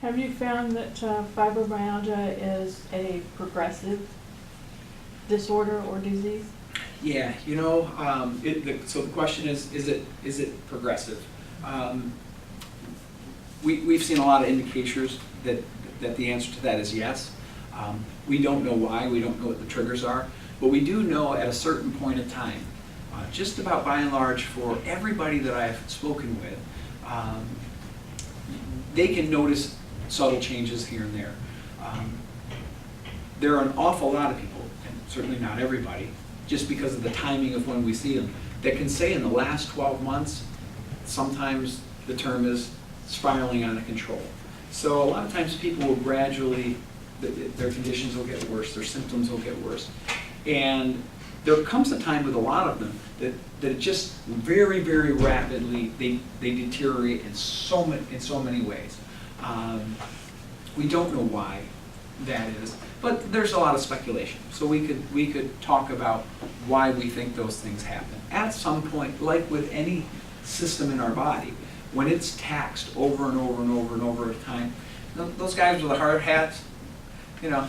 Have you found that fibromyalgia is a progressive disorder or disease? Yeah, you know, so the question is it progressive? We've seen a lot of indicators that the answer to that is yes. We don't know why, we don't know what the triggers are, but we do know at a certain point in time, just about by and large for everybody that I've spoken with, they can notice subtle changes here and there. There are an awful lot of people, and certainly not everybody, just because of the timing of when we see them, that can say in the last 12 months, sometimes the term is spiraling out of control. So a lot of times people will gradually, their conditions will get worse, their symptoms will get worse. And there comes a time with a lot of them that it just very, very rapidly, they deteriorate in so many ways. We don't know why that is, but there's a lot of speculation. So we could talk about why we think those things happen. At some point, like with any system in our body, when it's taxed over and over and over and over at a time, those guys with the hard hats, you know,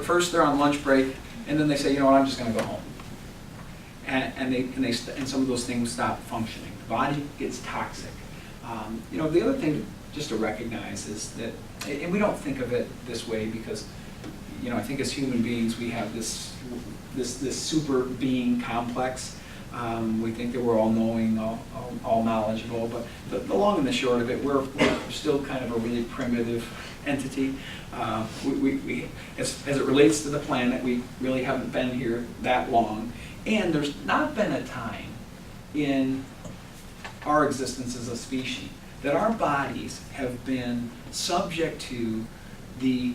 first they're on lunch break, and then they say, you know what, I'm just going to go home. And some of those things stop functioning. The body gets toxic. You know, the other thing just to recognize is that, and we don't think of it this way because, you know, I think as human beings we have this super being complex. We think that we're all knowing, all knowledgeable, but the long and the short of it, we're still kind of a really primitive entity. As it relates to the planet, we really haven't been here that long, and there's not been a time in our existence as a species that our bodies have been subject to the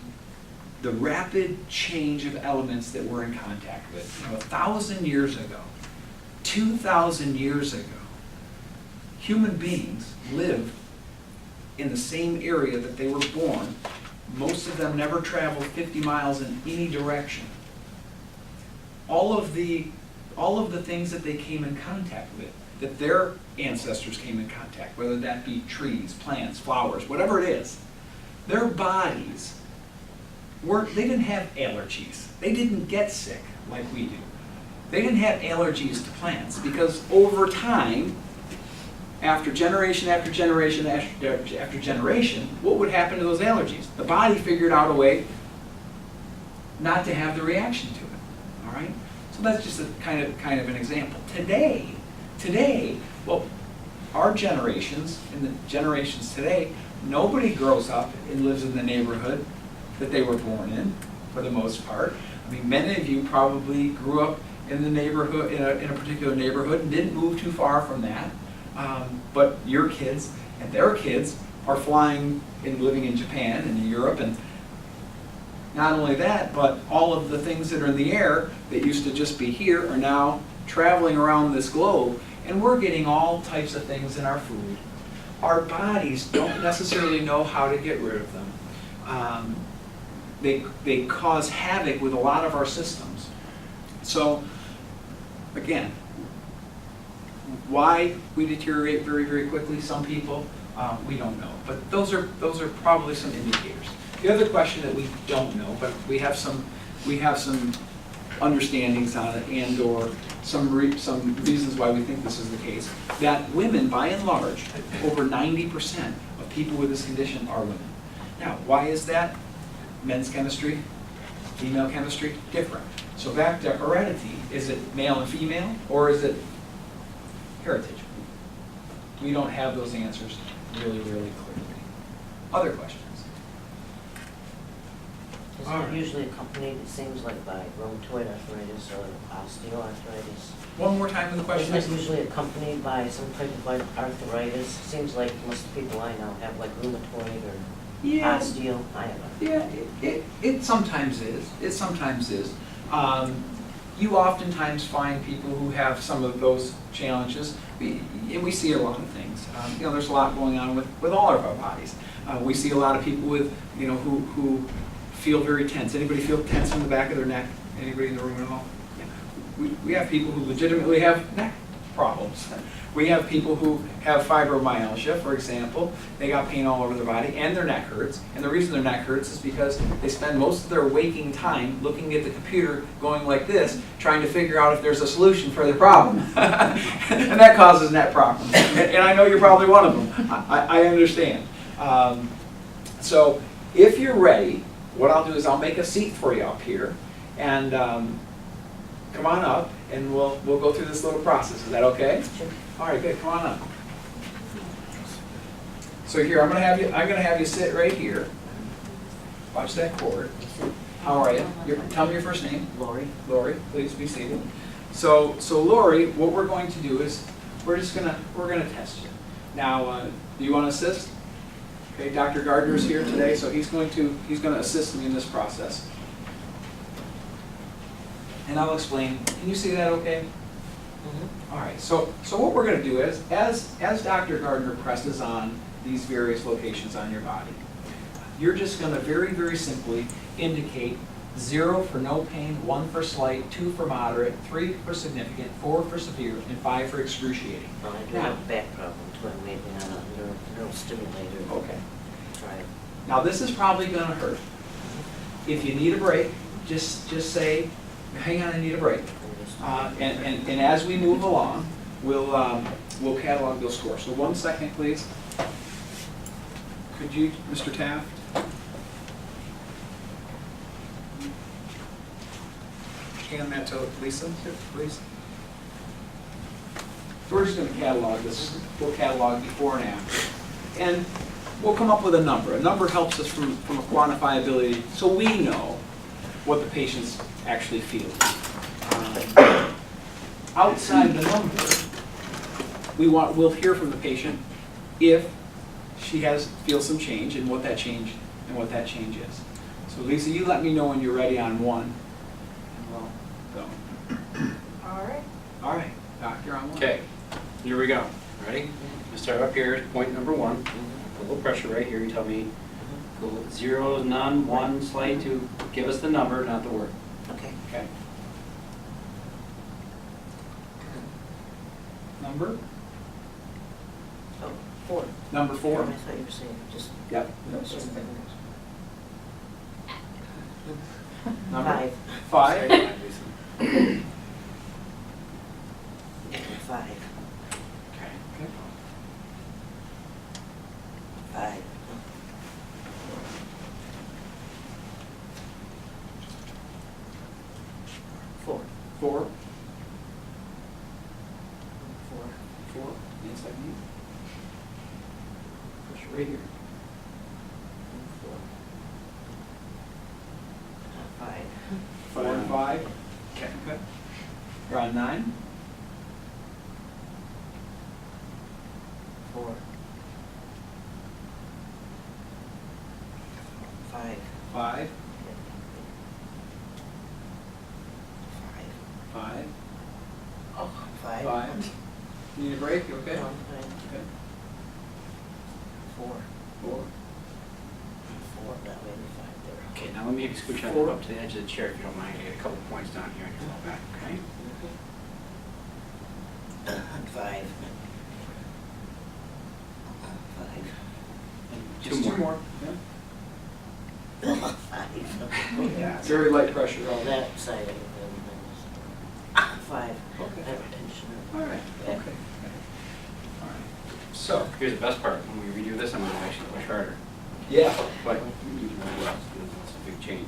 rapid change of elements that we're in contact with. You know, 1,000 years ago, 2,000 years ago, human beings lived in the same area that they were born. Most of them never traveled 50 miles in any direction. All of the things that they came in contact with, that their ancestors came in contact, whether that be trees, plants, flowers, whatever it is, their bodies they didn't have allergies. They didn't get sick like we do. They didn't have allergies to plants because over time, after generation after generation after generation, what would happen to those allergies? The body figured out a way not to have the reaction to it. All right? So that's just a kind of an example. Today, well, our generations and the generations today, nobody grows up and lives in the neighborhood that they were born in, for the most part. I mean, many of you probably grew up in the neighborhood, in a particular neighborhood, and didn't move too far from that. But your kids and their kids are flying and living in Japan and in Europe, and not only that, but all of the things that are in the air that used to just be here are now traveling around this globe, and we're getting all types of things in our food. Our bodies don't necessarily know how to get rid of them. They cause havoc with a lot of our systems. So, again, why we deteriorate very, very quickly, some people, we don't know. But those are probably some indicators. The other question that we don't know, but we have some understandings on it, and or some reasons why we think this is the case, that women, by and large, over 90% of people with this condition are women. Now, why is that? Men's chemistry, female chemistry, different. So back to heredity, is it male and female, or is it heritage? We don't have those answers really, really clearly. Other questions? Is it usually accompanied, it seems like, by rheumatoid arthritis or osteoarthritis? One more time with the question. Isn't it usually accompanied by some type of like arthritis? Seems like most people I know have like rheumatoid or osteo. I don't know. Yeah, it sometimes is. It sometimes is. You oftentimes find people who have some of those challenges, and we see a lot of things. You know, there's a lot going on with all of our bodies. We see a lot of people with, you know, who feel very tense. Anybody feel tense in the back of their neck? Anybody in the room at all? Yeah. We have people who legitimately have neck problems. We have people who have fibromyalgia, for example. They got pain all over their body and their neck hurts. And the reason their neck hurts is because they spend most of their waking time looking at the computer going like this, trying to figure out if there's a solution for their problem. And that causes neck problems. And I know you're probably one of them. I understand. So if you're ready, what I'll do is I'll make a seat for you up here. And come on up, and we'll go through this little process. Is that okay? Sure. All right, good. Come on up. So here, I'm gonna have you sit right here. Watch that cord. How are you? Tell me your first name. Lori? Lori, please be seated. So Lori, what we're going to do is we're gonna test you. Now, do you want to assist? Okay, Dr. Gardner's here today, so he's going to assist me in this process. And I'll explain. Can you see that okay? All right, so what we're going to do is, as Dr. Gardner presses on these various locations on your body, you're just going to very, very simply indicate 0 for no pain, 1 for slight, 2 for moderate, 3 for significant, 4 for severe, and 5 for excruciating. Well, I do Now- have a back problem, so I'm maybe on a neural stimulator. Okay. Try it. Now this is probably going to hurt. If you need a break, just say, hang on, I need a break. And as we move along, we'll catalog those scores. So 1 second, please. Could you, Mr. Taft? Hand that to Lisa, please. So we're just going to catalog this. We'll catalog before and after. And we'll come up with a number. A number helps us from a quantifiability, so we know what the patient's actually feeling. Outside the number, we'll hear from the patient if she feels some change and what that change is. So Lisa, you let me know when you're ready on 1, and we'll go. All right. All right, doctor, on 1. Okay, here we go. Ready? We'll start up here at point number 1. A little pressure right here. You tell me 0, none, 1, slight, 2. Give us the number, not the word. Okay. Okay. Number? Oh, 4. Number 4? I thought you were saying just. Yep. Number? 5. 5? 5. Okay. 5. 4. 4? 4. 4? Inside me. Push right here. 4. 5. 4 and 5? Okay. Okay. You're on 9? 4. 5. 5? 5. 5? Oh, 5. 5? Need a break? You okay? No, I'm fine. Okay. 4. 4? 4. That way, 5 there. Okay, now let me maybe scooch on up to the edge of the chair if you don't mind. I get a couple points down here on your low back, okay? 5. 5. Just 2 more. Yeah. 5. Yeah. Very light pressure. Well, that side of it. 5. Okay. Hypertension. All right. Yeah. Okay. All right. So. Here's the best part. When we redo this, I'm going to actually push harder. Yeah. But you know what? It's a big change.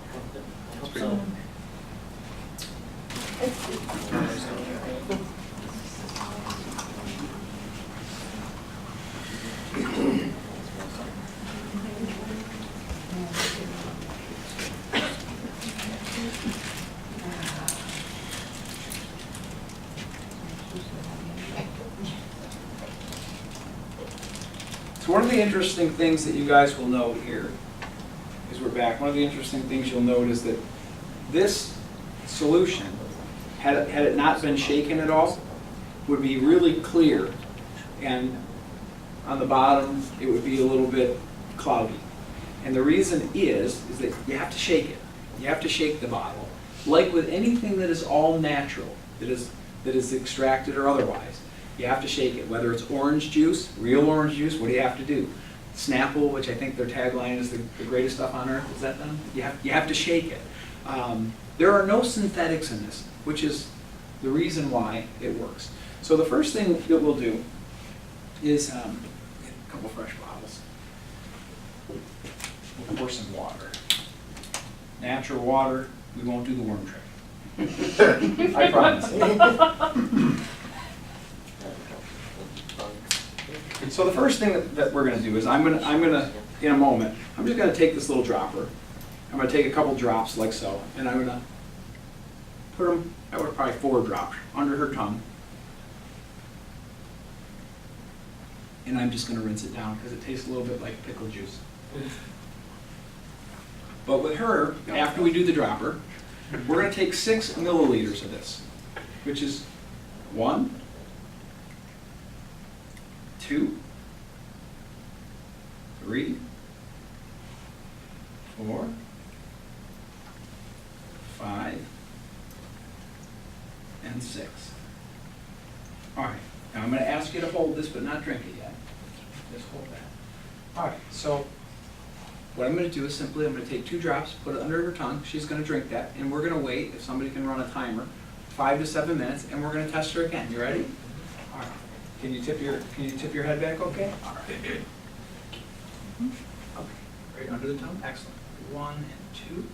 I hope pretty so. So one of the interesting things that you guys will note here, as we're back, one of the interesting things you'll note is that this solution, had it not been shaken at all, would be really clear, and on the bottom it would be a little bit cloudy. And the reason is that you have to shake it. You have to shake the bottle. Like with anything that is all natural, that is that is extracted or otherwise. You have to shake it, whether it's orange juice, real orange juice, what do you have to do? Snapple, which I think their tagline is the greatest stuff on earth, is that them? You have to shake it. There are no synthetics in this, which is the reason why it works. So the first thing that we'll do is get a couple fresh bottles. We'll pour some water. Natural water, we won't do the worm trick. I promise. So the first thing that we're going to do is I'm gonna in a moment, I'm just going to take this little dropper. I'm going to take a couple drops like so, and I'm going to put them, probably 4 drops, under her tongue. And I'm just going to rinse it down because it tastes a little bit like pickle juice. But with her, after we do the dropper, we're going to take 6 milliliters of this, which is 1, 2, 3, 4, 5, and 6. All right, now I'm going to ask you to hold this but not drink it yet. Just hold that. All right, so what I'm going to do is simply I'm going to take 2 drops, put it under her tongue. She's going to drink that, and we're going to wait, if somebody can run a timer, 5 to 7 minutes, and we're going to test her again. You ready? All right. Can you tip your head back okay? All right. Okay. Right under the tongue. Excellent. 1 and 2.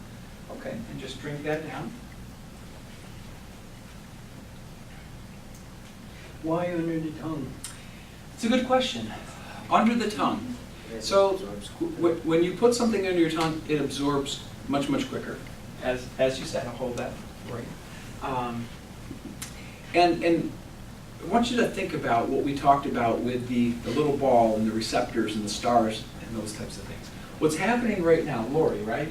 Okay, and just drink that down. Why under the tongue? It's a good question. Under the tongue. So when you put something under your tongue, it absorbs much, much quicker. As you said, I'll hold that for you. And I want you to think about what we talked about with the little ball and the receptors and the stars and those types of things. What's happening right now, Lori, right?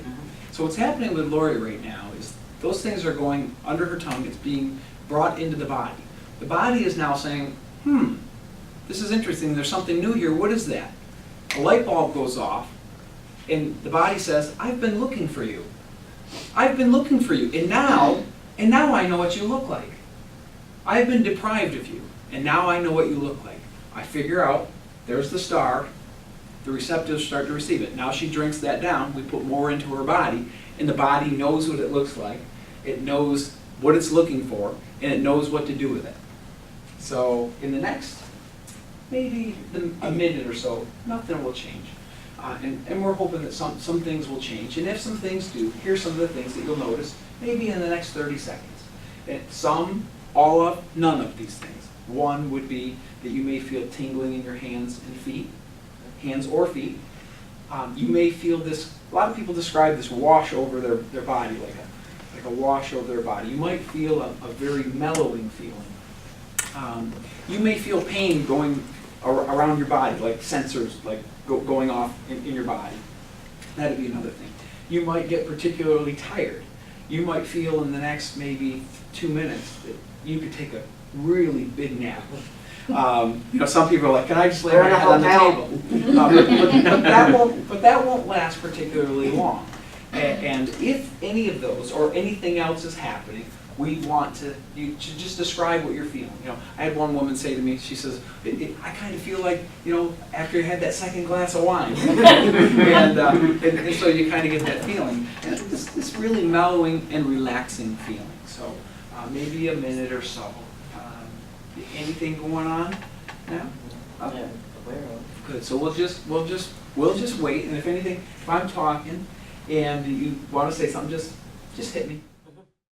So what's happening with Lori right now is those things are going under her tongue. It's being brought into the body. The body is now saying, this is interesting. There's something new here. What is that? A light bulb goes off, and the body says, I've been looking for you. I've been looking for you. And now I know what you look like. I've been deprived of you, and now I know what you look like. I figure out, there's the star, the receptors start to receive it. Now she drinks that down, we put more into her body, and the body knows what it looks like, it knows what it's looking for, and it knows what to do with it. So in the next, maybe a minute or so, nothing will change. And we're hoping that some things will change, and if some things do, here's some of the things that you'll notice, maybe in the next 30 seconds. And some, all of, none of these things. One would be that you may feel tingling in your hands and feet, hands or feet. You may feel this, a lot of people describe this wash over their body, like a wash over their body. You might feel a very mellowing feeling. You may feel pain going around your body, like sensors like going off in your body. That'd be another thing. You might get particularly tired. You might feel in the next maybe 2 minutes that you could take a really big nap. Some people are like, can I just lay my head on the table? But that won't last particularly long. And if any of those or anything else is happening, we want to just describe what you're feeling. I had one woman say to me, she says, I kind of feel like, after you had that second glass of wine. and so you kind of get that feeling. And it's this really mellowing and relaxing feeling. So maybe a minute or so. Anything going on now? Okay. Yeah, aware of. Good. So we'll just wait. And if anything, if I'm talking and you want to say something, just hit me.